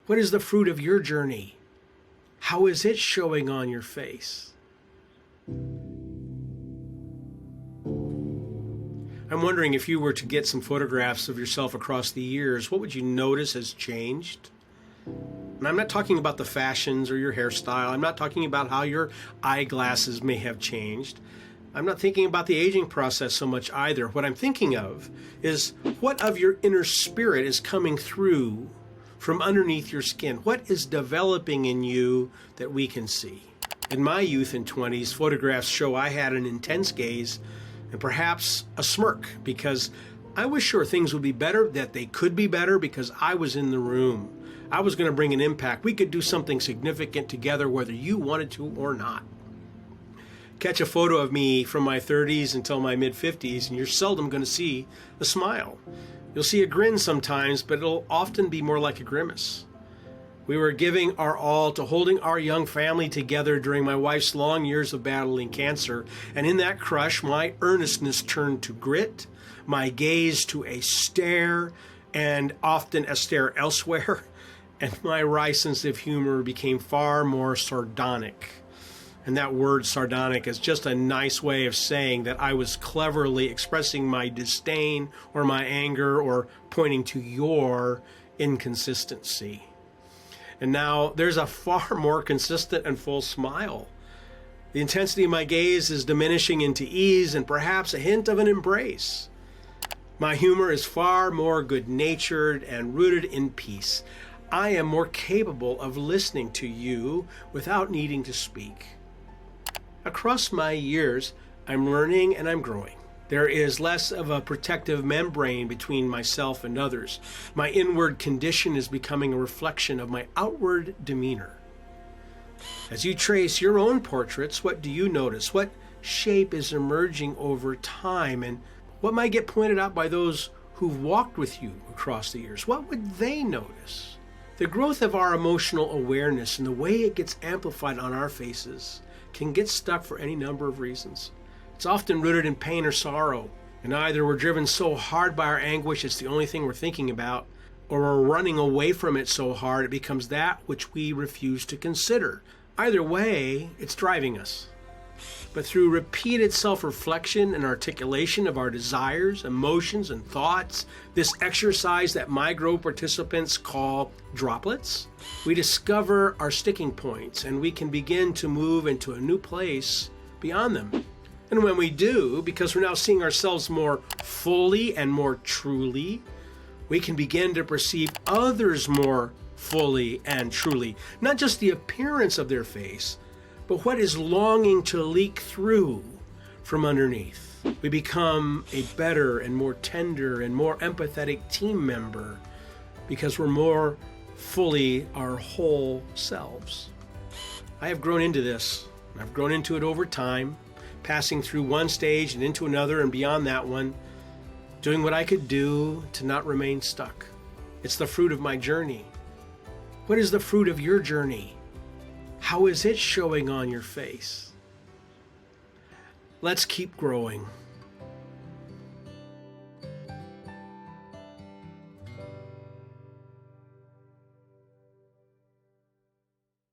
What is the fruit of your journey? How is it showing on your face? I'm wondering, if you were to get some photographs of yourself across the years, what would you notice has changed? And I'm not talking about the fashions or your hairstyle. I'm not talking about how your eyeglasses may have changed. I'm not thinking about the aging process so much either. What I'm thinking of is, what of your inner spirit is coming through from underneath your skin? What is developing in you that we can see? In my youth and 20s, photographs show I had an intense gaze and perhaps a smirk, because I was sure things would be better, that they could be better, because I was in the room. I was going to bring an impact. We could do something significant together, whether you wanted to or not. Catch a photo of me from my 30s until my mid-50s, and you're seldom going to see a smile. You'll see a grin sometimes, but it'll often be more like a grimace. We were giving our all to holding our young family together during my wife's long years of battling cancer, and in that crush, my earnestness turned to grit, my gaze to a stare, and often a stare elsewhere, and my wry sense of humor became far more sardonic. And that word sardonic is just a nice way of saying that I was cleverly expressing my disdain or my anger or pointing to your inconsistency. And now there's a far more consistent and full smile. The intensity of my gaze is diminishing into ease and perhaps a hint of an embrace. My humor is far more good-natured and rooted in peace. I am more capable of listening to you without needing to speak. Across my years, I'm learning and I'm growing. There is less of a protective membrane between myself and others. My inward condition is becoming a reflection of my outward demeanor. As you trace your own portraits, what do you notice? What shape is emerging over time? And what might get pointed out by those who've walked with you across the years? What would they notice? The growth of our emotional awareness and the way it gets amplified on our faces can get stuck for any number of reasons. It's often rooted in pain or sorrow, and either we're driven so hard by our anguish it's the only thing we're thinking about, or we're running away from it so hard it becomes that which we refuse to consider. Either way, it's driving us. But through repeated self-reflection and articulation of our desires, emotions, and thoughts, this exercise that my group participants call droplets, we discover our sticking points and we can begin to move into a new place beyond them. And when we do, because we're now seeing ourselves more fully and more truly, we can begin to perceive others more fully and truly. Not just the appearance of their face, but what is longing to leak through from underneath. We become a better and more tender and more empathetic team member because we're more fully our whole selves. I have grown into this. I've grown into it over time, passing through one stage and into another and beyond that one, doing what I could do to not remain stuck. It's the fruit of my journey. What is the fruit of your journey? How is it showing on your face? Let's keep growing.